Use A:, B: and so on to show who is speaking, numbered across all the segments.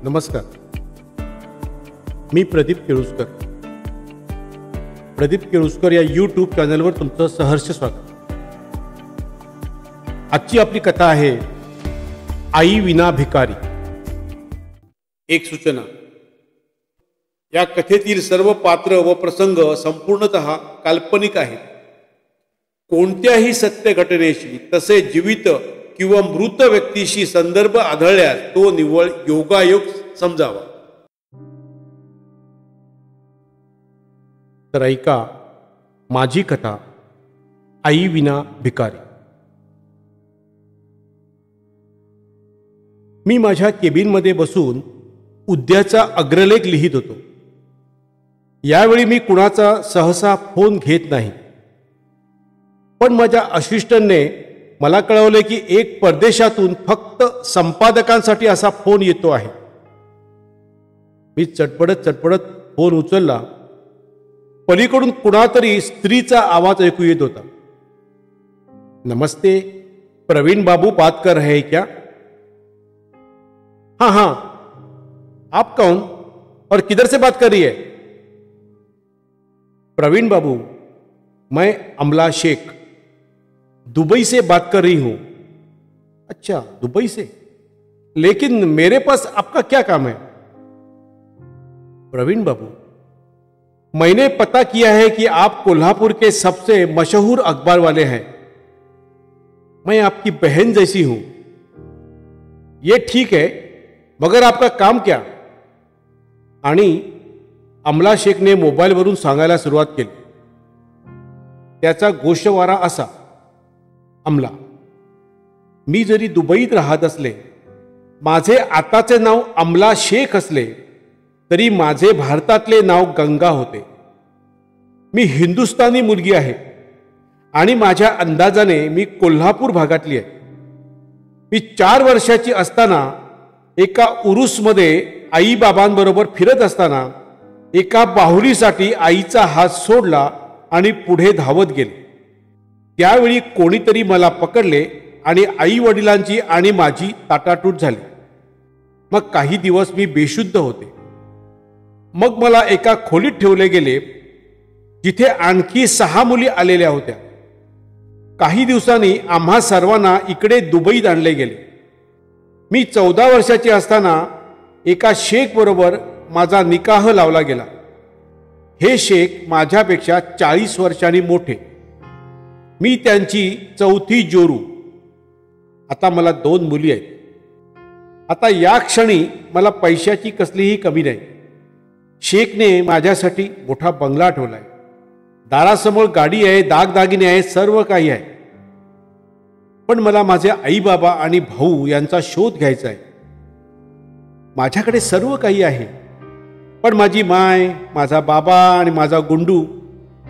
A: नमस्कार. मी प्रदीप केळुसकर. प्रदीप केळुसकर या यूट्यूब चॅनलवर तुमचं सहर्ष स्वागत. आजची आपली कथा आहे आई विना भिकारी. एक सूचना: या कथेतील सर्व पात्र व प्रसंग संपूर्णतः काल्पनिक आहेत. कोणत्याही सत्य घटनेशी तसे जीवित किंवा मृत व्यक्तीशी संदर्भ आढळल्यास तो निव्वळ योगायोग समजावा. तर ऐका माझी कथा आई विना भिकारी. मी माझ्या केबिनमध्ये बसून उद्याचा अग्रलेख लिहित होतो. यावेळी मी कुणाचा सहसा फोन घेत नाही, पण माझ्या असिस्टंटने मला कळवले की एक परदेशातून फक्त संपादकांसाठी असा फोन येतो आहे. मी चटपटत फोन उचलला. पलीकडून कुणातरी स्त्रीचा आवाज ऐकू येत होता. नमस्ते, प्रवीण बाबू बात कर रहे हैं क्या? हाँ हाँ, आप कौन और किधर से बात कर रही है? प्रवीण बाबू, मैं अमला शेख दुबई से बात कर रही हूं. अच्छा, दुबई से? लेकिन मेरे पास आपका क्या काम है? प्रवीण बाबू, मैंने पता किया है कि आप कोल्हापुर के सबसे मशहूर अखबार वाले हैं. मैं आपकी बहन जैसी हूं. ये ठीक है, मगर आपका काम क्या? आणि अमला शेखने मोबाईलवरून सांगायला सुरुवात केली. त्याचा गोषवारा असा: अमला, मी जरी दुबईत राहत असले, माझे आताचे नाव अमला शेख असले तरी माझे भारतातले नाव गंगा होते. मी हिंदुस्थानी मुलगी आहे आणि माझ्या अंदाजाने मी कोल्हापूर भागातली आहे. मी 4 वर्षाची असताना एका उरूसमध्ये आई बाबांबरोबर फिरत असताना एका बाहुलीसाठी आईचा हात सोडला आणि पुढे धावत गेले. त्यावेळी कोणीतरी मला पकडले आणि आई वडिलांची आणि माझी ताटाटूट झाली. मग काही दिवस मी बेशुद्ध होते. मग मला एका खोलीत ठेवले गेले जिथे आणखी 6 मुली आलेल्या होत्या. काही दिवसांनी आम्हा सर्वांना इकडे दुबईत आणले गेले. मी 14 वर्षाची असताना एका शेख बरोबर माझा निकाह लावला गेला. हे शेख माझ्यापेक्षा 40 वर्षांनी मोठे. मी त्यांची 4थी जोरू. आता मला 2 मुली आहेत. आता या क्षणी मला पैशाची कसलीही कमी नाही. शेखने माझ्यासाठी मोठा बंगला ठेवलाय. दारासमोर गाडी आहे, दागदागिने आहे, सर्व काही आहे. पण मला माझे आई बाबा आणि भाऊ यांचा शोध घ्यायचा आहे. माझ्याकडे सर्व काही आहे, पण माझी माय, माझा बाबा आणि माझा गुंडू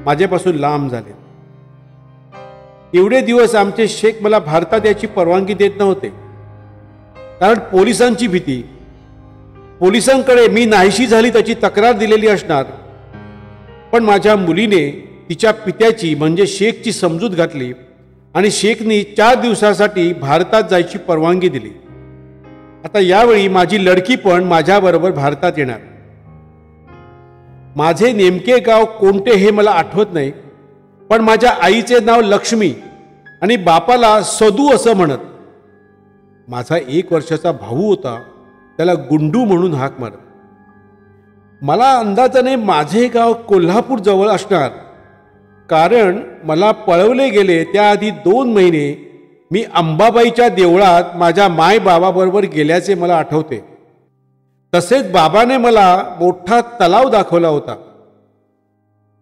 A: माझ्यापासून लांब झाले. एवढे दिवस आमचे शेख मला भारतात याची परवानगी देत नव्हते, कारण पोलिसांची भीती. पोलिसांकडे मी नाहीशी झाली त्याची तक्रार दिलेली असणार. पण माझ्या मुलीने तिच्या पित्याची म्हणजे शेखची समजूत घातली आणि शेखनी 4 दिवसासाठी भारतात जायची परवानगी दिली. आता यावेळी माझी लडकी पण माझ्याबरोबर भारतात येणार. माझे नेमके गाव कोणते हे मला आठवत नाही, पण माझ्या आईचे नाव लक्ष्मी आणि बापाला सदू असं म्हणत. माझा 1 वर्षाचा भाऊ होता, त्याला गुंडू म्हणून हाक मारत. मला अंदाजाने माझे गाव कोल्हापूर जवळ असणार, कारण मला पळवले गेले त्याआधी 2 महिने मी अंबाबाईच्या देवळात माझ्या माय बाबाबरोबर गेल्याचे मला आठवते. तसेच बाबाने मला मोठा तलाव दाखवला होता.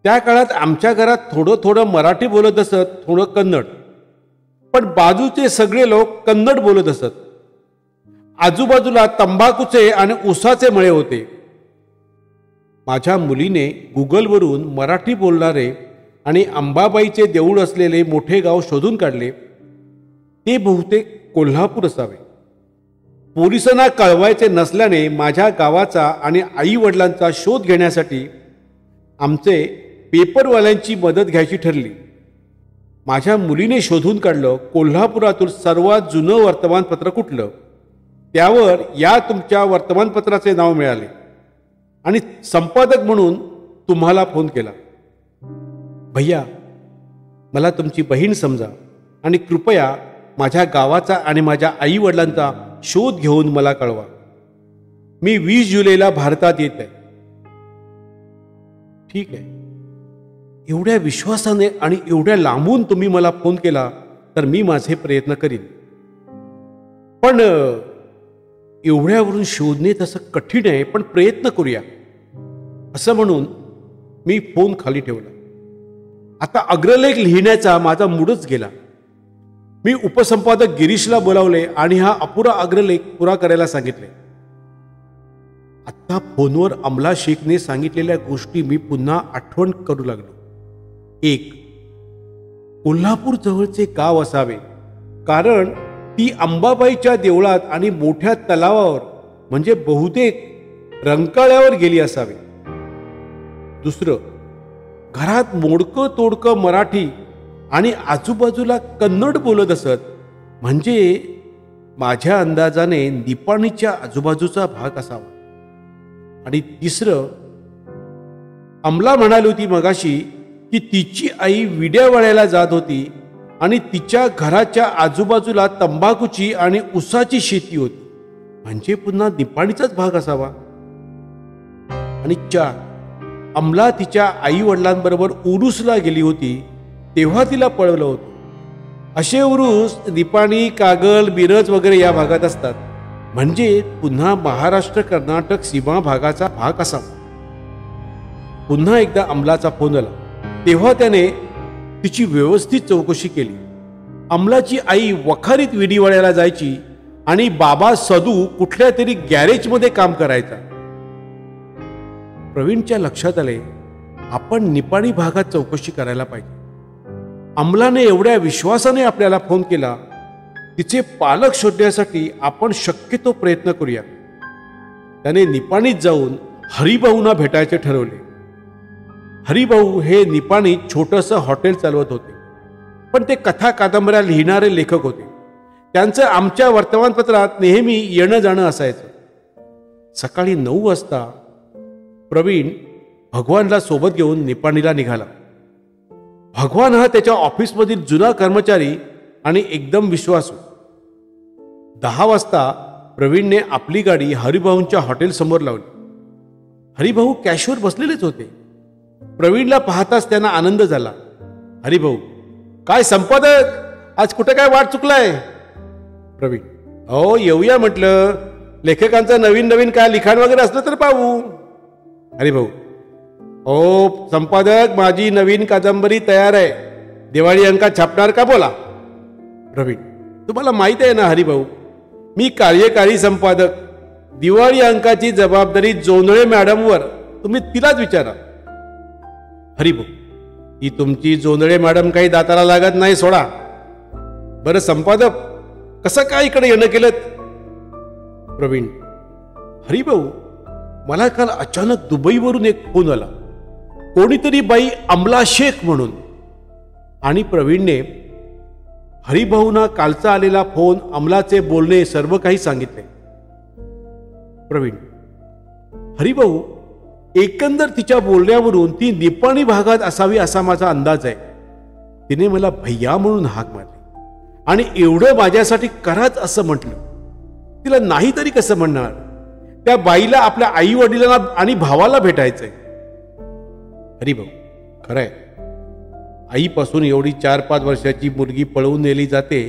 A: त्या काळात आमच्या घरात थोडं मराठी बोलत असत, थोडं कन्नड, पण बाजूचे सगळे लोक कन्नड बोलत असत. आजूबाजूला तंबाखूचे आणि उसाचे मळे होते. माझ्या मुलीने गुगलवरून मराठी बोलणारे आणि अंबाबाईचे देऊळ असलेले मोठे गाव शोधून काढले. ते बहुतेक कोल्हापूर असावे. पोलिसांना कळवायचे नसल्याने माझ्या गावाचा आणि आई वडिलांचा शोध घेण्यासाठी आमचे पेपरवाल्यांची मदत घ्यायची ठरली. माझ्या मुलीने शोधून काढलं कोल्हापुरातील सर्वात जुनं वर्तमानपत्र कुठलं. त्यावर या तुमच्या वर्तमानपत्राचे नाव मिळाले आणि संपादक म्हणून तुम्हाला फोन केला. भैया, मला तुमची बहीण समजा आणि कृपया माझ्या गावाचा आणि माझ्या आई वडिलांचा शोध घेऊन मला कळवा. मी 20 जुलैला भारतात येत आहे. ठीक आहे. एवढ्या विश्वासाने आणि एवढ्या लांबून तुम्ही मला फोन केला तर मी माझे प्रयत्न करीन, पण एवढ्यावरून शोधणे तसं कठीण आहे, पण प्रयत्न करूया असं म्हणून मी फोन खाली ठेवला. आता अग्रलेख लिहिण्याचा माझा मूडच गेला. मी उपसंपादक गिरीशला बोलावले आणि हा अपुरा अग्रलेख पुरा करायला सांगितले. आता फोनवर अमला शेखने सांगितलेल्या गोष्टी मी पुन्हा आठवण करू लागलो. 1. कोल्हापूर जवळचे गाव असावे, कारण ती अंबाबाईच्या देवळात आणि मोठ्या तलावावर म्हणजे बहुतेक रंकाळ्यावर गेली असावी. 2. घरात मोडकं तोडकं मराठी आणि आजूबाजूला कन्नड बोलत असत, म्हणजे माझ्या अंदाजाने निपाणीच्या आजूबाजूचा भाग असावा. आणि 3. अमला म्हणाली होती मगाशी की तिची आई विड्यावाड्याला जात होती आणि तिच्या घराच्या आजूबाजूला तंबाखूची आणि उसाची शेती होती, म्हणजे पुन्हा निपाणीचाच भाग असावा. आणि 4. अमला तिच्या आई वडिलांबरोबर उरूसला गेली होती, तेव्हा तिला पळवलं होतं. असे उरूस निपाणी, कागल, मिरज वगैरे या भागात असतात, म्हणजे पुन्हा महाराष्ट्र कर्नाटक सीमा भागाचा भाग असावा. पुन्हा एकदा अमलाचा फोन आला. तेव्हा त्याने तिची व्यवस्थित चौकशी केली. अमलाची आई वखारीत विडीवाड्याला जायची आणि बाबा सदू कुठल्या तरी गॅरेजमध्ये काम करायचा. प्रवीणच्या लक्षात आले, आपण निपाणी भागात चौकशी करायला पाहिजे. अमलाने एवढ्या विश्वासाने आपल्याला फोन केला, तिचे पालक शोधण्यासाठी आपण शक्यतो प्रयत्न करूया. त्याने निपाणीत जाऊन हरिभाऊंना भेटायचे ठरवले. हरिभाऊ हे निपाणीत छोटंसं हॉटेल चालवत होते, पण ते कथा कादंबऱ्या लिहिणारे लेखक होते. त्यांचं आमच्या वर्तमानपत्रात नेहमी येणं जाणं असायचं. सकाळी 9 वाजता प्रवीण भगवानला सोबत घेऊन निपाणीला निघाला. भगवान हा त्याच्या ऑफिसमधील जुना कर्मचारी आणि एकदम विश्वासू. 10 वाजता प्रवीणने आपली गाडी हरिभाऊंच्या हॉटेल समोर लावली. हरिभाऊ कॅशवर बसलेलेच होते. प्रवीणला पाहताच त्यांना आनंद झाला. हरिभाऊ, काय संपादक, आज कुठे काय वाट चुकलाय? प्रवीण, हो येऊया म्हटलं, लेखकांचं नवीन नवीन काय लिखाण वगैरे असलं तर पाहू. हरिभाऊ, हो संपादक, माझी नवीन कादंबरी तयार आहे, दिवाळी अंकात छापणार का? बोला. प्रवीण, तुम्हाला माहित आहे ना हरिभाऊ, मी कार्यकारी संपादक. दिवाळी अंकाची जबाबदारी जोंधळे मॅडमवर, तुम्ही तिलाच विचारा. हरिभाऊ, ही तुमची जोंधळे मॅडम काही दाताला लागत नाही, सोडा. बरं संपादक, कसं काय इकडे येणं केलं? प्रवीण, हरिभाऊ, मला काल अचानक दुबईवरून एक फोन आला, कोणीतरी बाई अमला शेख म्हणून. आणि प्रवीणने हरिभाऊंना कालचा आलेला फोन, अमलाचे बोलणे सर्व काही सांगितले. प्रवीण, हरिभाऊ, एकंदर तिच्या बोलण्यावरून ती निपाणी भागात असावी असा माझा अंदाज आहे. तिने मला भैया म्हणून हाक मारली आणि एवढं माझ्यासाठी कराच असं म्हटलं. तिला नाही तरी कसं म्हणणार? त्या बाईला आपल्या आई वडिलांना आणि भावाला भेटायचंय. हरिभाऊ, खरंय, आईपासून एवढी 4-5 वर्षाची मुलगी पळवून नेली जाते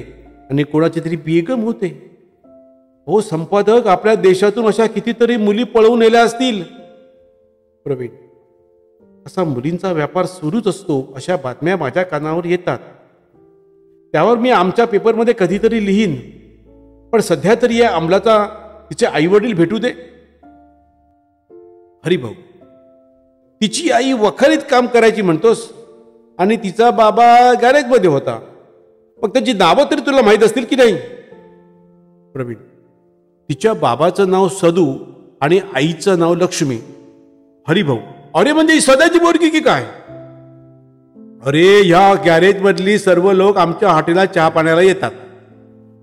A: आणि कोणाची तरी बेगम होते. हो संपादक, आपल्या देशातून अशा कितीतरी मुली पळवून नेल्या असतील. प्रवीण, असा मुलींचा व्यापार सुरूच असतो, अशा बातम्या माझ्या कानावर येतात. त्यावर मी आमच्या पेपरमध्ये कधीतरी लिहीन, पण सध्या तरी या अमलाचा तिचे आई वडील भेटू दे. हरिभाऊ, तिची आई वखारीत काम करायची म्हणतोस आणि तिचा बाबा गॅरेजमध्ये होता, मग त्याची नावं तरी तुला माहीत असतील की नाही? प्रवीण, तिच्या बाबाचं नाव सदू आणि आईचं नाव लक्ष्मी. हरिभाऊ, अरे म्हणजे ही सदाची बोरगी की काय? अरे ह्या गॅरेज मधली सर्व लोक आमच्या हॉटेलला चहा पाण्याला येतात,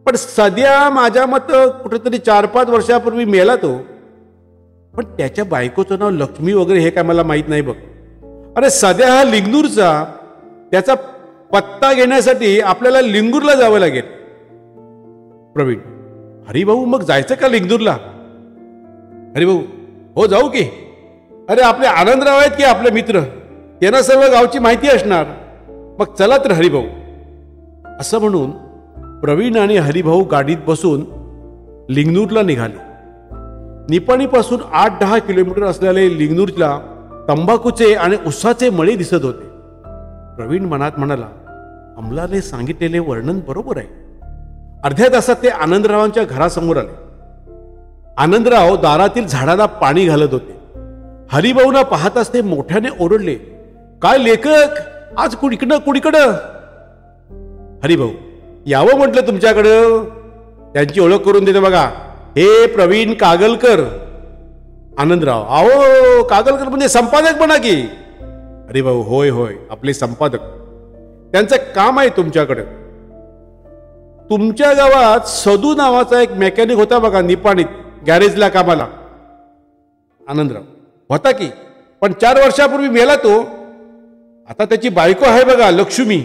A: पण सध्या माझ्या मत कुठेतरी 4-5 वर्षापूर्वी मेला तो. पण त्याच्या बायकोचं नाव लक्ष्मी वगैरे हे काय मला माहित नाही बघ. अरे सध्या हा लिंगनूरचा, त्याचा पत्ता घेण्यासाठी आपल्याला लिंगूरला जावं लागेल. प्रवीण, हरिभाऊ मग जायचं का लिंगनूरला? हरिभाऊ, हो जाऊ की. अरे आपले आनंदराव आहेत की आपले मित्र, त्यांना सर्व गावची माहिती असणार. मग चला तर हरिभाऊ. असं म्हणून प्रवीण आणि हरिभाऊ गाडीत बसून लिंगनूरला निघाले. निपाणीपासून 8-10 किलोमीटर असलेले लिंगनूरला तंबाखूचे आणि उसाचे मळे दिसत होते. प्रवीण मनात म्हणाला, अमलाने सांगितलेले वर्णन बरोबर आहे. अर्ध्या तासात ते आनंदरावांच्या घरासमोर आले. आनंदराव दारातील झाडाला पाणी घालत होते. हरिभाऊना पाहताच ते मोठ्याने ओरडले, काय लेखक, आज कुणीकडं? हरिभाऊ, यावं म्हटलं तुमच्याकडं. त्यांची ओळख करून देते बघा, हे प्रवीण कागलकर. आनंदराव, अहो कागलकर म्हणजे संपादक म्हणा की. हरिभाऊ, होय होय आपले संपादक. त्यांचं काम आहे तुमच्याकडे. तुमच्या गावात सदू नावाचा एक मेकॅनिक होता बघा, निपाणीत गॅरेजला कामाला. आनंदराव, होता की, पण 4 वर्षापूर्वी मेला तो. आता त्याची बायको आहे बघा लक्ष्मी.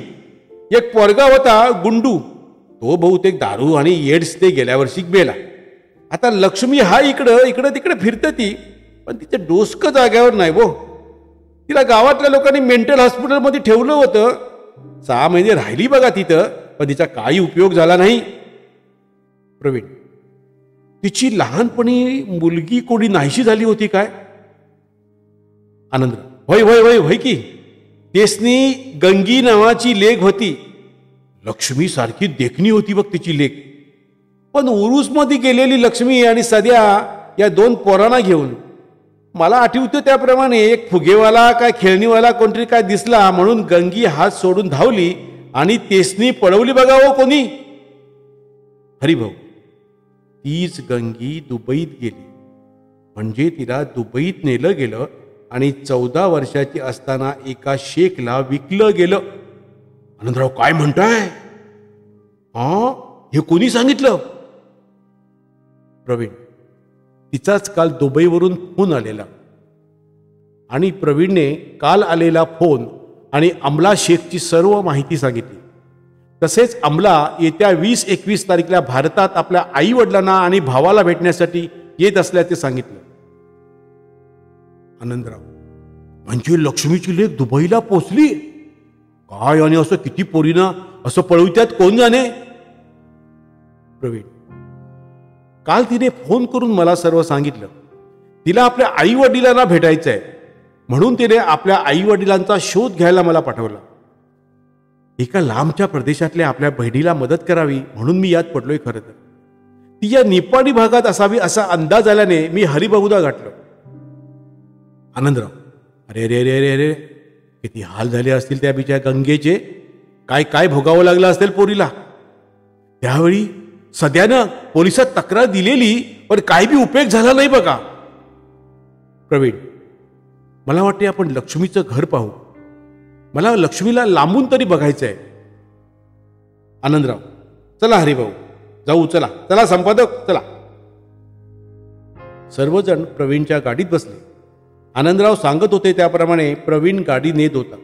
A: एक पोरगा होता गुंडू, तो बहुतेक दारू आणि एड्स ते गेल्या वर्षी मेला. आता लक्ष्मी हा इकडं तिकडे फिरते ती, पण तिचं डोसकं जाग्यावर नाही वो. तिला गावातल्या लोकांनी मेंटल हॉस्पिटलमध्ये ठेवलं होतं. 6 महिने राहिली बघा तिथं, पण तिचा काही उपयोग झाला नाही. प्रवीण, तिची लहानपणी मुलगी कोणी नाहीशी झाली होती काय? आनंद, होय होय होय होय की. तेसनी गंगी नावाची लेक होती. लक्ष्मी सारखी देखणी होती बघ तिची लेक. पण उरूसमध्ये गेलेली लक्ष्मी आणि सध्या या 2 पोरांना घेऊन, मला आठवतं त्याप्रमाणे एक फुगेवाला काय खेळणीवाला कोणतरी काय दिसला म्हणून गंगी हात सोडून धावली आणि तेसनी पळवली बघा हो कोणी. हरिभाऊ, तीच गंगी दुबईत गेली. म्हणजे तिला दुबईत नेलं गेलं आणि 14 वर्षाची असताना एका शेखला विकलं गेलं. आनंदराव, काय म्हणताय? हे कोणी सांगितलं? प्रवीण, तिचाच काल दुबईवरून फोन आलेला आणि प्रवीणने काल आलेला फोन आणि अमला शेखची सर्व माहिती सांगितली. तसेच अमला येत्या 20-21 तारखेला भारतात आपल्या आई वडिलांना आणि भावाला भेटण्यासाठी येत असल्याचे सांगितलं. आनंदराव, म्हणजे लक्ष्मीची लेक दुबईला पोचली काय? आणि असं किती पोरीना असं पळवत्यात कोण जाणे? प्रवीण, काल तिने फोन करून मला सर्व सांगितलं. तिला आपल्या आई वडिलांना भेटायचं आहे म्हणून तिने आपल्या आई वडिलांचा शोध घ्यायला मला पाठवला. एका लांबच्या प्रदेशातल्या आपल्या बहिणीला मदत करावी म्हणून मी यात पडलोय. खरं तर ती या निपाणी भागात असावी असा अंदाज आल्याने मी हरिभाऊला गाठलो. आनंदराव, अरे रे रे रे रे, किती हाल झाले असतील त्या बिच्या गंगेचे. काय काय भोगावं लागलं असेल पोरीला. त्यावेळी सध्यानं पोलिसात तक्रार दिलेली पण काही बी उपयोग झाला नाही बघा. प्रवीण, मला वाटते आपण लक्ष्मीचं घर पाहू. मला लक्ष्मीला लांबून तरी बघायचं आहे. आनंदराव, चला हरिभाऊ जाऊ. चला चला संपादक चला. सर्वजण प्रवीणच्या गाडीत बसले. आनंदराव सांगत होते त्याप्रमाणे प्रवीण गाडी नेत होता.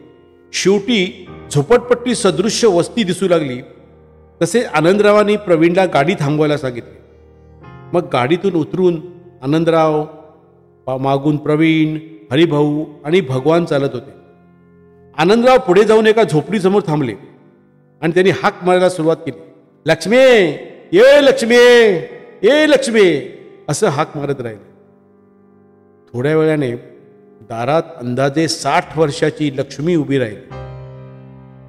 A: शेवटी झोपडपट्टी सदृश्य वस्ती दिसू लागली. तसे आनंदरावांनी प्रवीणला गाडी थांबवायला सांगितले. मग गाडीतून उतरून आनंदराव, मागून प्रवीण, हरिभाऊ आणि भगवान चालत होते. आनंदराव पुढे जाऊन एका झोपडीसमोर थांबले आणि त्यांनी हाक मारायला सुरुवात केली. लक्ष्मी ये, लक्ष्मी ये, लक्ष्मी, असं हाक मारत राहिले. थोड्या वेळाने दारात अंदाजे 60 वर्षाची लक्ष्मी उभी राहिली.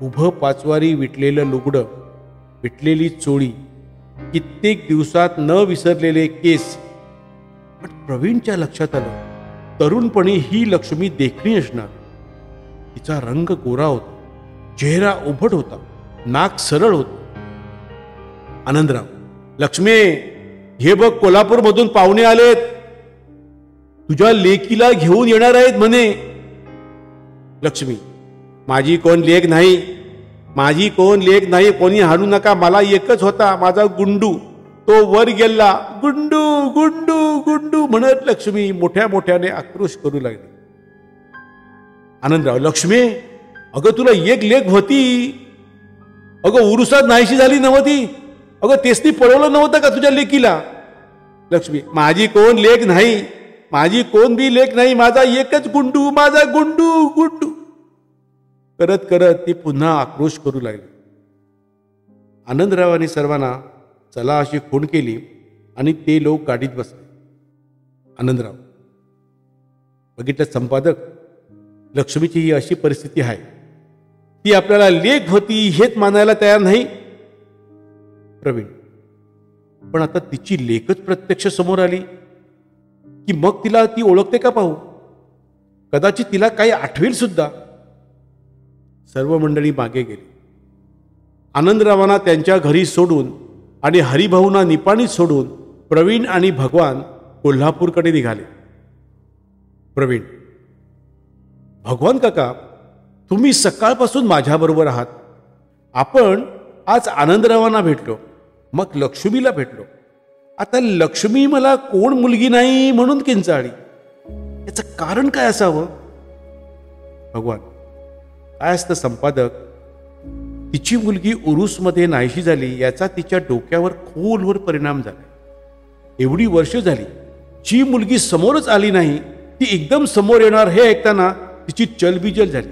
A: उभं पाचवारी विटलेलं लुगडं, विटलेली चोळी, कित्येक दिवसात न विसरलेले केस. पण प्रवीणच्या लक्षात आलं, तरुणपणी ही लक्ष्मी देखणी असणार. तिचा रंग गोरा होता, चेहरा उभट होता, नाक सरळ होतं. आनंदराव, लक्ष्मी हे बघ कोल्हापूर मधून पाहुणे आलेत, तुझ्या लेकीला घेऊन येणार आहेत म्हणे. लक्ष्मी, माझी कोण लेक नाही, माझी कोण लेक नाही, कोणी हाणू नका, मला एकच होता माझा गुंडू, तो वर गेला, गुंडू गुंडू गुंडू म्हणत लक्ष्मी मोठ्या मोठ्याने आक्रोश करू लागली. आनंदराव, लक्ष्मी अगं तुला एक लेक होती, अगं उरुसात नाहीशी झाली नव्हती, अगं तेसनी पळवलं नव्हतं का तुझ्या लेकीला? लक्ष्मी, माझी कोण लेक नाही, माझी कोण बी लेक नाही, माझा एकच गुंडू, माझा गुंडू गुंडू करत करत ती पुन्हा आक्रोश करू लागली. आनंदरावांनी सर्वांना चला अशी खूण केली आणि ते लोक गाडीत बसले. आनंदराव, बघितलं संपादक, लक्ष्मीची ही अशी परिस्थिती आहे, ती आपल्याला लेक होती हेच मानायला तयार नाही. प्रवीण, पण आता तिची लेकच प्रत्यक्ष समोर आली की मग तिला ती ओळखते का पाहू, कदाचित तिला काही आठवेल सुद्धा. सर्व मंडळी मागे गेली. आनंदरावांना त्यांच्या घरी सोडून आणि हरिभाऊंना निपाणीत सोडून प्रवीण आणि भगवान कोल्हापूरकडे निघाले. प्रवीण, भगवान काका, तुम्ही सकाळपासून माझ्याबरोबर आहात. आपण आज आनंदरावांना भेटलो, मग लक्ष्मीला भेटलो. आता लक्ष्मी मला कोण मुलगी नाही म्हणून किंचाळली, याचं कारण काय असावं? भगवान, काय असतं संपादक, तिची मुलगी उरूसमध्ये नाहीशी झाली याचा तिच्या डोक्यावर खोलवर परिणाम झाला. एवढी वर्ष झाली जी मुलगी समोरच आली नाही ती एकदम समोर येणार हे ऐकताना तिची चलबिचल झाली.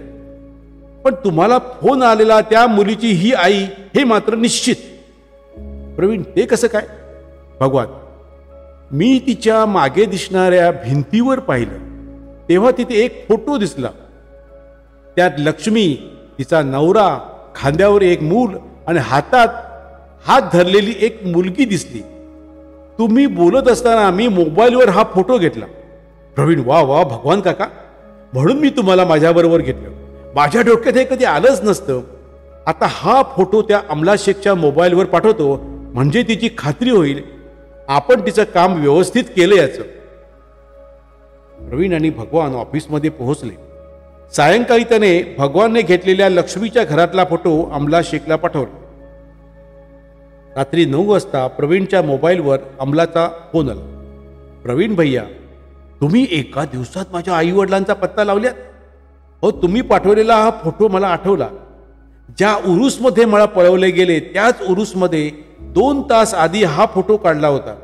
A: पण तुम्हाला फोन आलेला त्या मुलीची ही आई हे मात्र निश्चित. प्रवीण, ते कसं काय? भगवान, मी तिच्या मागे दिसणाऱ्या भिंतीवर पाहिलं तेव्हा तिथे एक फोटो दिसला. त्यात लक्ष्मी, तिचा नवरा, खांद्यावर एक मूल आणि हातात हात धरलेली एक मुलगी दिसली. तुम्ही बोलत असताना मी मोबाईलवर हा फोटो घेतला. प्रवीण, वा वा भगवान काका, म्हणून मी तुम्हाला माझ्याबरोबर घेतलं. माझ्या डोक्यात हे कधी आलंच नसतं. आता हा फोटो त्या अमला शेखच्या मोबाईलवर पाठवतो म्हणजे तिची खात्री होईल आपण तिचं काम व्यवस्थित केलं याचं. प्रवीण आणि भगवान ऑफिसमध्ये पोहोचले. सायंकाळी त्याने भगवानने घेतलेल्या लक्ष्मीच्या घरातला फोटो अमला शेखला पाठवला. रात्री 9 वाजता प्रवीणच्या मोबाईलवर अमलाचा फोन आला. प्रवीण भैया, तुम्ही एका दिवसात माझ्या आई वडिलांचा पत्ता लावल्यात. हो, तुम्ही पाठवलेला हा फोटो मला आठवला. ज्या उरूसमध्ये मला पळवले गेले त्याच उरूसमध्ये 2 तास आधी हा फोटो काढला होता.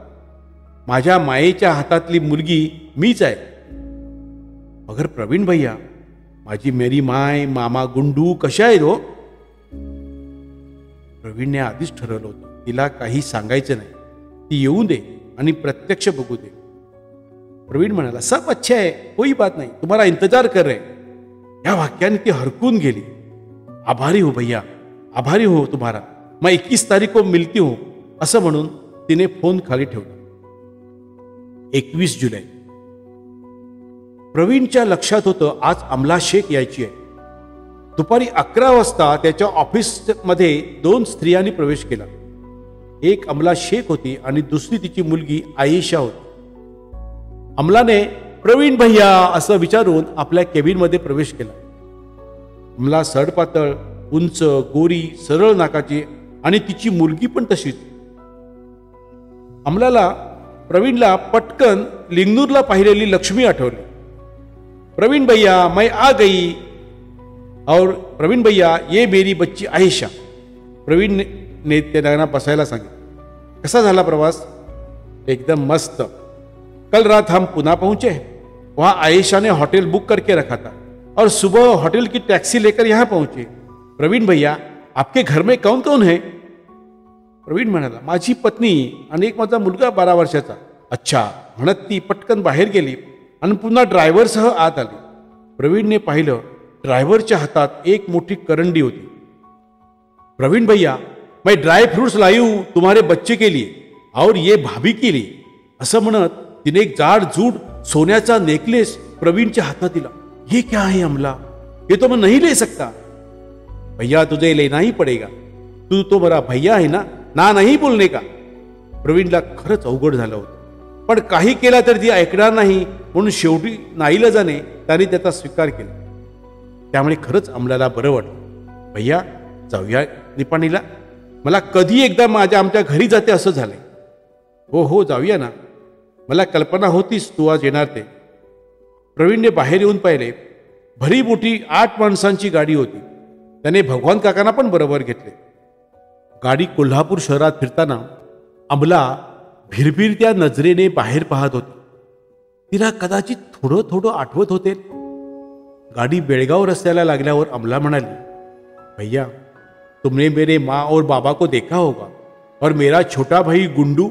A: माझ्या मायेच्या हातातली मुलगी मीच आहे. मगर प्रवीण भैया, माझी मेरी माय, मामा गुंडू कशा आहेत हो? प्रवीणने आधीच ठरवलं होतं तिला काही सांगायचं नाही, ती येऊ दे आणि प्रत्यक्ष बघू दे. प्रवीण म्हणाला, सब अच्छा है, कोई बात नहीं, तुम्हारा इंतजार कर रहे. या वाक्याने ती हरकून गेली. आभारी हो भैया, आभारी हो तुम्हारा, मैं 21 तारीख को मिलती हूं असं म्हणून तिने फोन खाली ठेवला. 21 जुलै. प्रवीणच्या लक्षात होतं आज अमला शेख यायची आहे. दुपारी 11 वाजता त्याच्या ऑफिसमध्ये 2 स्त्रियांनी प्रवेश केला. एक अमला शेख होती आणि दुसरी तिची मुलगी आयेशा होती. अमलाने प्रवीण भैया असं विचारून आपल्या केबिनमध्ये प्रवेश केला. अमला सडपातळ, उंच, गोरी, सरळ नाकाची आणि तिची मुलगी पण तशीच. अमलाला प्रवीणला पटकन लिंगनूरला पाहिलेली लक्ष्मी आठवली. प्रवीण भैया, मैं आ गई. और प्रवीण भैया, ये मेरी बच्ची आयेशा. प्रवीण ने त्यांना बसायला सांगितलं. कसा झाला प्रवास? एकदम मस्त. कल रात हम पुणे पहुंचे. वहां आयेशा ने होटल बुक करके रखा था और सुबह होटल की टैक्सी लेकर यहाँ पहुंचे. प्रवीण भैया, आपके घर में कौन कौन है? प्रवीण म्हणाला, माझी पत्नी आणि एक माझा मुलगा 12 वर्षाचा. अच्छा म्हणत ती पटकन बाहेर गेली आणि पुन्हा ड्रायव्हरसह आत आली. प्रवीणने पाहिलं ड्रायव्हरच्या हातात एक मोठी करंडी होती. प्रवीण भैया, मैं ड्राई फ्रूट्स लाई हूं तुम्हारे बच्चे के लिए और ये भाभी के लिए असं म्हणत तिने एक जाड जूड सोन्याचा नेकलेस प्रवीणच्या हातात दिला. ये क्या है अमला? ये तो मैं नहीं ले सकता. भैया, तुझे लेना ही पड़ेगा. तू तो मेरा भैया है ना नहीं बोलने का. प्रवीणला खरंच अवघड झालं होतं, पण काही केला तर ती ऐकणार नाही म्हणून शेवटी नाईलाजाने त्याने त्याचा स्वीकार केला. त्यामुळे खरंच अमलाला बरं वाटलं. भैया, जाऊया निपाणीला? मला कधी एकदा आमच्या घरी जाते असं झालंय. हो हो जाऊया ना, मला कल्पना होतीच तू आज येणार ते. प्रवीणने बाहेर येऊन पाहिले. भरी मोठी 8 माणसांची गाडी होती. त्याने भगवान काकांना पण बरोबर घेतले. गाडी कोल्हापूर शहरात फिरताना अमला भिरभिरत्या नजरेने बाहेर पाहत होती. तिला कदाचित थोडं थोडं आठवत होते. गाडी बेळगाव रस्त्याला लागल्यावर अमला म्हणाली, भैया तुमने मेरे माँ और बाबा को देखा होगा और मेरा छोटा भाई गुंडू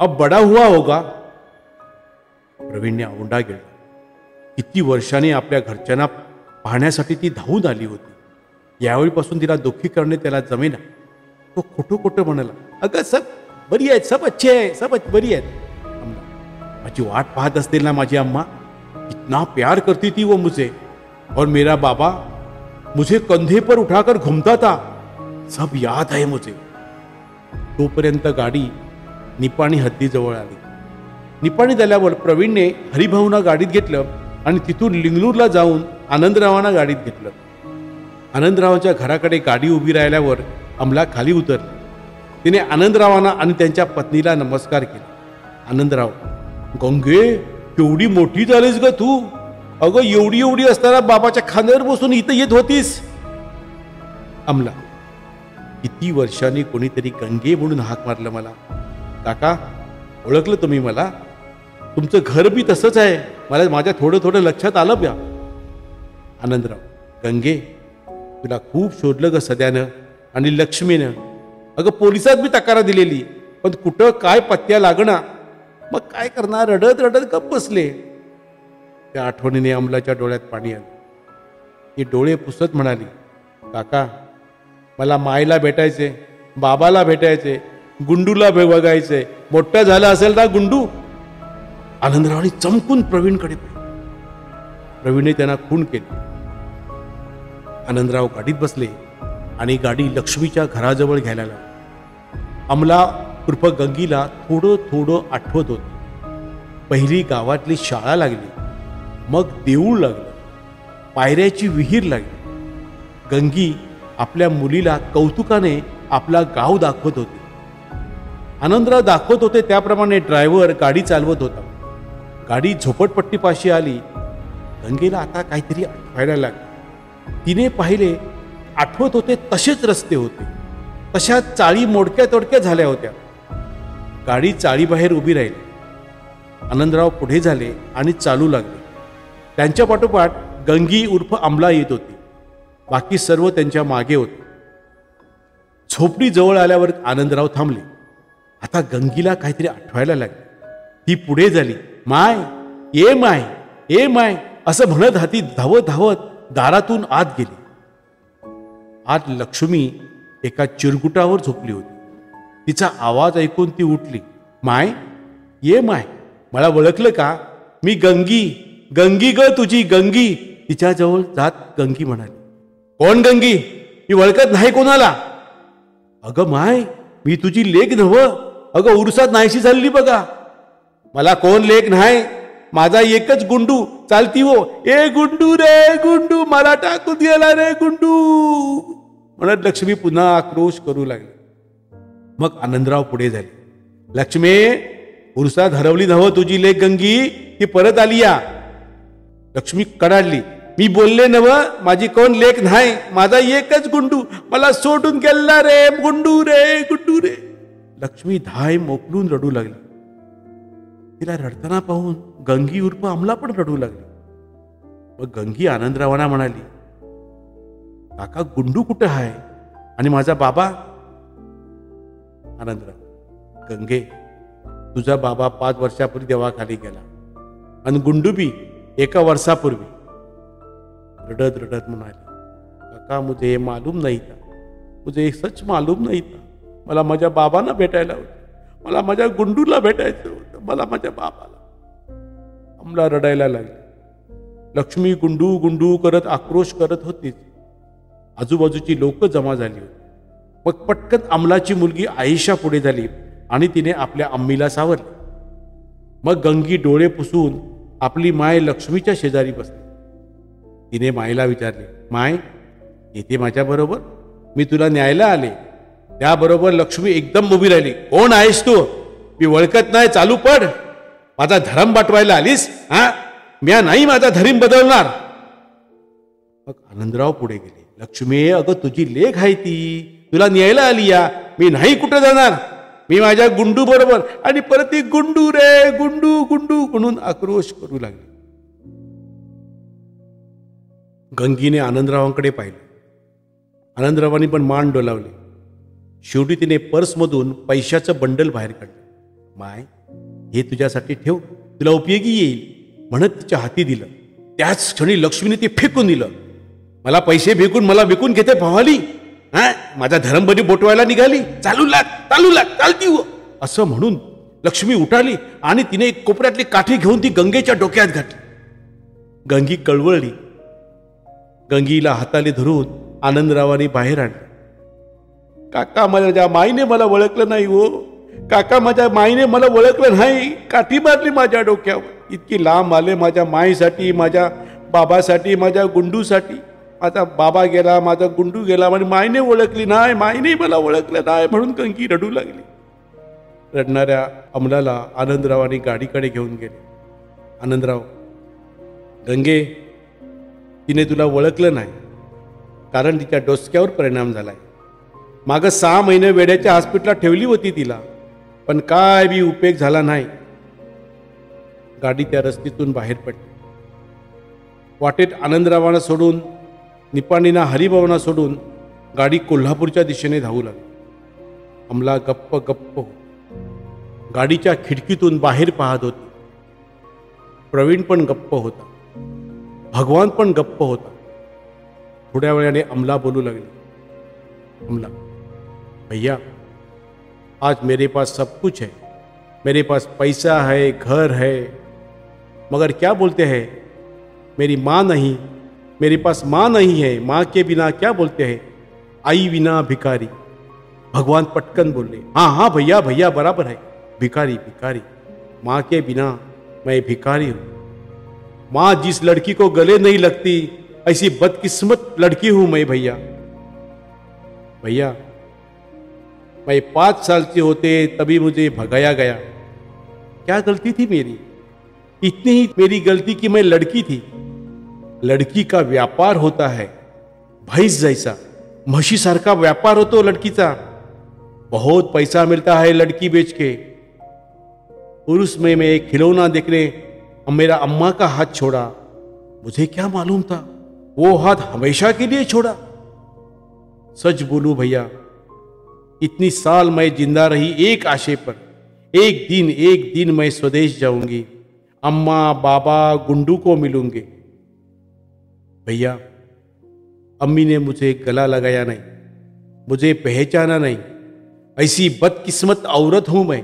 A: अब बड़ा हुआ होगा. प्रवीणने औंढा गेला. किती वर्षांनी आपल्या घरच्यांना पाहण्यासाठी ती धावून आली होती. यावेळीपासून तिला दुःखी करणे त्याला जमेना. तो खोटं खोटं म्हणाला, अगं सब बरी आहेत, सब अच्छे आहे, सब बरी आहेत. माझी वाट पाहत असतील ना माझी अम्मा. कितना प्यार करती थी वो मुझे, और मेरा बाबा मुझे कंधे पर उठाकर घूमता था, सब याद है मुझे. तोपर्यंत गाडी निपाणी हद्दीजवळ आली. निपाणी झाल्यावर प्रवीणने हरिभाऊंना गाडीत घेतलं आणि तिथून लिंगणूरला जाऊन आनंदरावांना गाडीत घेतलं. आनंदरावांच्या घराकडे गाडी उभी राहिल्यावर अमला खाली उतरली. तिने आनंदरावांना आणि त्यांच्या पत्नीला नमस्कार केला. आनंदराव, गंगे केवढी मोठी झालीस ग तू. अगं एवढी एवढी असताना बाबाच्या खांद्यावर बसून इथं येत होतीस. अमला, किती वर्षांनी कोणीतरी गंगे म्हणून हाक मारलं मला. काका ओळखलं तुम्ही मला? तुमचं घर बी तसंच आहे, मला माझ्या थोडं थोडं लक्षात आलं ब्या. आनंदराव, गंगे तुला खूप शोधलं ग सध्यानं आणि लक्ष्मीनं. अगं पोलिसात बी तक्रार दिलेली, पण कुठं काय पत्त्या लागना. मग काय करणार, रडत रडत गप्प बसले. त्या आठवणीने अमलाच्या डोळ्यात पाणी आलं. ती डोळे पुसत म्हणाली, काका मला मायला भेटायचे, बाबाला भेटायचे, गुंडूला बघायचे. मोठा झाला असेल ना गुंडू. आनंदरावांनी चमकून प्रवीणकडे पाहिलं. प्रवीणने त्यांना खून केले. आनंदराव गाडीत बसले आणि गाडी लक्ष्मीच्या घराजवळ घ्यायला लागली. अमला उर्फ गंगीला थोडं थोडं आठवत होतं. पहिली गावातली शाळा लागली, मग देऊळ लागलं, पायऱ्याची विहीर लागली. गंगी आपल्या मुलीला कौतुकाने आपला गाव दाखवत होते. आनंदराव दाखवत होते त्याप्रमाणे ड्रायव्हर गाडी चालवत होता. गाडी झोपडपट्टीपाशी आली. गंगेला आता काहीतरी आठवायला लागलं. तिने पाहिले, आठवत होते तसेच रस्ते होते, तशा चाळी मोडक्या तोडक्या झाल्या होत्या. गाडी चाळीबाहेर उभी राहिली. आनंदराव पुढे झाले आणि चालू लागले. त्यांच्या पाठोपाठ गंगी उर्फ अमला येत होती. बाकी सर्व त्यांच्या मागे होते. झोपडी जवळ आल्यावर आनंदराव थांबले. आता गंगीला काहीतरी आठवायला लागले. ती पुढे झाली. माय ये माय ये माय असं म्हणत हाती धावत धावत दारातून आत गेली. आत लक्ष्मी एका चिरकुटावर झोपली होती. तिचा आवाज ऐकून ती उठली. माय ये माय, मला ओळखलं का? मी गंगी, गंगी ग तुझी गंगी. तिच्याजवळ जात गंगी म्हणाली, कोण गंगी? मी ओळखत नाही कोणाला. अगं माय, मी तुझी लेक नव्ह. अगं उरसात नाहीशी झाली बघा. मला कोण लेक नाही, माझा एकच गुंडू. चालती हो, ए गुंडू रे गुंडू, मला टाकून गेला रे गुंडू म्हणत लक्ष्मी पुन्हा आक्रोश करू लागली. मग आनंदराव पुढे झाले. लक्ष्मी, उरसात हरवली नव्ह तुझी लेक गंगी, ती परत आली या. लक्ष्मी कडाडली. मी बोलले नव, माझी कोण लेक नाही, माझा एकच गुंडू, मला सोडून गेला रे गुंडू रे गुंडू रे. लक्ष्मी धाय मोकलून रडू लागली. तिला रडताना पाहून गंगी उर्फ अमला पण रडू लागली. मग गंगी आनंदरावांना म्हणाली, काका गुंडू कुठं आहे आणि माझा बाबा? आनंदराव, गंगे तुझा बाबा 5 वर्षापूर्वी देवाखाली गेला आणि गुंडू बी 1 वर्षापूर्वी. रडत रडत म्हणाली, काका मुझे मालूम नहीं था, मुझे सच मालूम नहीं था. मला माझ्या बाबांना भेटायला होतं, मला माझ्या गुंडूला भेटायचं होतं, मला माझ्या बाबाला. अमला रडायला लागली. लक्ष्मी गुंडू गुंडू करत आक्रोश करत होतीच. आजूबाजूची लोक जमा झाली होती. मग पटकन अमलाची मुलगी आयशा पुढे झाली आणि तिने आपल्या अम्मीला सावरले. मग गंगी डोळे पुसून आपली माय लक्ष्मीच्या शेजारी बसली. तिने मायला विचारले, माय येते माझ्या बरोबर? मी तुला न्यायला आले. त्याबरोबर लक्ष्मी एकदम उभी राहिली. कोण आहेस तू? मी ओळखत नाही, चालू पड. माझा धर्म बाटवायला आलीस? हा, म्या नाही माझा धर्म बदलणार. मग आनंदराव पुढे गेले. लक्ष्मी, अगं तुझी लेक आहे ती, तुला न्यायला आली या. मी नाही कुठे जाणार. मी माझ्या गुंडू बरोबर. आणि परत ती गुंडू रे गुंडू गुंडू म्हणून आक्रोश करू लागली. गंगीने आनंदरावांकडे पाहिलं. आनंदरावांनी पण मान डोलावली. शेवटी तिने पर्समधून पैशाचं बंडल बाहेर काढलं. माय, हे तुझ्यासाठी ठेव, तुला उपयोगी येईल म्हणत तिच्या हाती दिलं. त्याच क्षणी लक्ष्मीने ते फेकून दिलं. मला पैसे फेकून मला विकून घेते भवाली. हा, माझा धरमबडी बोटवायला निघाली. चालू लाग चालती हो असं म्हणून लक्ष्मी उठाली आणि तिने एक कोपऱ्यातली काठी घेऊन ती गंगेच्या डोक्यात घातली. गंगी कळवळली. गंगीला हाताने धरून आनंदरावांनी बाहेर आणलं. काका, माझ्या माईने मला ओळखलं नाही हो. काका, माझ्या माईने मला ओळखलं नाही. काठी मारली माझ्या डोक्यावर. इतकी लांब आले माझ्या माईसाठी, माझ्या बाबासाठी, माझ्या गुंडूसाठी. माझा बाबा गेला, माझा गुंडू गेला आणि माईने ओळखली नाही, माईने मला ओळखलं नाही म्हणून गंगी रडू लागली. रडणाऱ्या अमलाला आनंदरावांनी गाडीकडे घेऊन गेले. आनंदराव, गंगे, तिने तुला ओळखलं नाही कारण तिच्या डोसक्यावर परिणाम झालाय. मागं 6 महिने वेड्याच्या हॉस्पिटलला ठेवली होती तिला, पण काय बी उपयोग झाला नाही. गाडी त्या रस्त्यातून बाहेर पडली. वाटेत आनंदरावांना सोडून, निपाणीना हरिभावना सोडून गाडी कोल्हापूरच्या दिशेने धावू लागली. अमला गप्प गप्प गाडीच्या खिडकीतून बाहेर पाहत होती. प्रवीण पण गप्प होता. भगवान पण गप्प होता. थोड्या वेळाने अमला बोलू लागली. अमला, भैया, आज मेरे पास सब कुछ है. मेरे पास पैसा है, घर है, मगर क्या बोलते हैं, मेरी माँ नहीं. मेरे पास माँ नहीं है. माँ के बिना क्या बोलते हैं, आई बिना भिखारी. भगवान पटकन बोले. हाँ हाँ भैया, भैया बराबर है. भिखारी भिखारी. माँ के बिना मैं भिखारी हूँ. माँ जिस लड़की को गले नहीं लगती, ऐसी बदकिस्मत लड़की हूं मैं भैया. भैया, मैं 5 साल के होते तभी मुझे भगाया गया. क्या गलती थी मेरी? इतनी ही मेरी गलती कि मैं लड़की थी. लड़की का व्यापार होता है भैंस जैसा, म्हशी सारखा व्यापार होतो लड़कीचा. बहुत पैसा मिलता है लड़की बेच के. पुरुष में मैं एक खिलौना देखने मेरा अम्मा का हाथ छोड़ा. मुझे क्या मालूम था वो हाथ हमेशा के लिए छोड़ा. सच बोलूं भैया, इतनी साल मैं जिंदा रही एक आशे पर. एक दिन मैं स्वदेश जाऊंगी, अम्मा बाबा गुंडू को मिलूंगी. भैया, अम्मी ने मुझे गला लगाया नहीं, मुझे पहचाना नहीं. ऐसी बदकिस्मत औरत हूं मैं.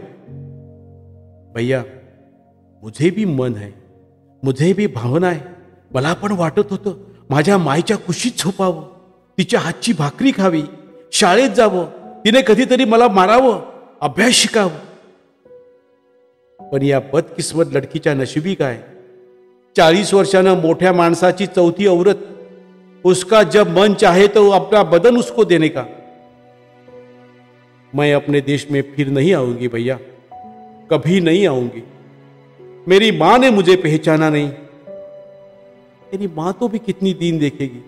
A: भैया, मुझे भी मन है, मुझे भी भावना आहे. मला पण वाटत होतं माझ्या मायच्या कुशीत झोपावं, तिच्या हातची भाकरी खावी, शाळेत जावं, तिने कधीतरी मला मारावं, अभ्यास शिकावं. पण या बदकिस्मत लडकीच्या नशिबी काय? 40 वर्षानं मोठ्या माणसाची चौथी औरत. उसका जब मन चाहे तो अपना बदन उसको देने का. मैं अपने देश में फिर नहीं आऊंगी भैया, कभी नहीं आऊंगी. मेरी मां ने मुझे पहचाना नहीं. मेरी मां तो भी कितनी दीन देखेगी.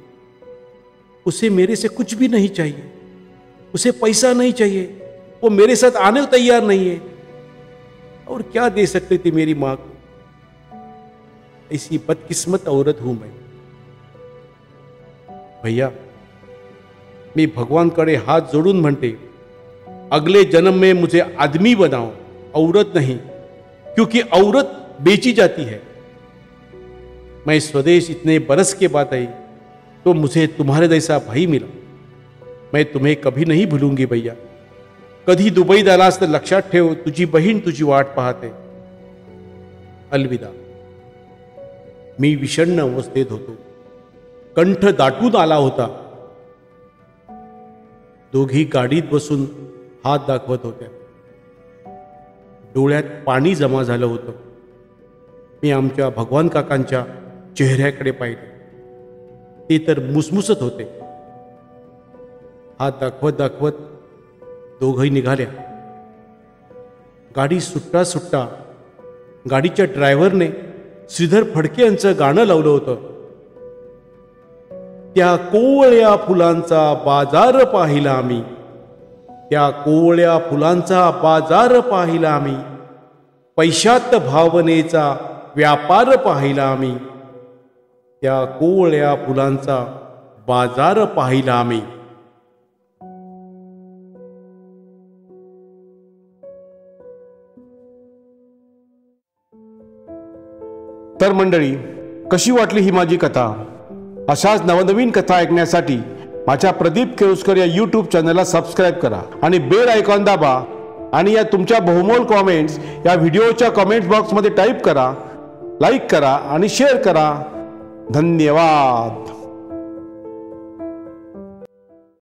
A: उसे मेरे से कुछ भी नहीं चाहिए, उसे पैसा नहीं चाहिए, वो मेरे साथ आने को तैयार नहीं है. और क्या दे सकती थी मेरी मां को? ऐसी बदकिस्मत औरत हूं मैं. भैया, मैं भगवान करे हाथ जोड़ून म्हणते, अगले जन्म में मुझे आदमी बनाओ, औरत नहीं, क्योंकि औरत बेची जाती है. मैं स्वदेश इतने बरस के बाद आई तो मुझे तुम्हारे जैसा भाई मिला. मैं तुम्हें कभी नहीं भूलूंगी भैया. कधी दुबईत आलास तर लक्षात ठेव, तुझी बहीण तुझी वाट पाहते. अलविदा. मी विषण्ण अवस्थेत होतो. कंठ दाटून आला होता. दोघी गाडीत बसून हात दाखवत होत्या. डोळ्यात पाणी जमा झालं होतं. मी आमच्या भगवान काकांच्या चेहऱ्याकडे पाहिले. ते तर मुसमुसत होते. हात दाखवत दाखवत दोघंही निघाल्या. गाडी सुट्टा सुट्टा गाडीच्या ड्रायव्हरने श्रीधर फडके यांचं गाणं लावलं होतं. त्या कोवळ्या फुलांचा बाजार पाहिला आम्ही, त्या कोवळ्या फुलांचा बाजार पाहिला आम्ही, पैशात भावनेचा व्यापार पाहिला आम्ही, त्या कोवळ्या फुलांचा बाजार पाहिला आम्ही. तर मंडळी, कशी वाटली ही माझी कथा? अशाच नवनवीन कथा ऐकण्यासाठी माझ्या प्रदीप केळुसकर या यूट्यूब चॅनलला सबस्क्राईब करा आणि बेल आयकॉन दाबा आणि या तुमच्या बहुमोल कॉमेंट्स या व्हिडिओच्या कॉमेंट्स बॉक्समध्ये टाईप करा, लाईक करा आणि शेअर करा. धन्यवाद.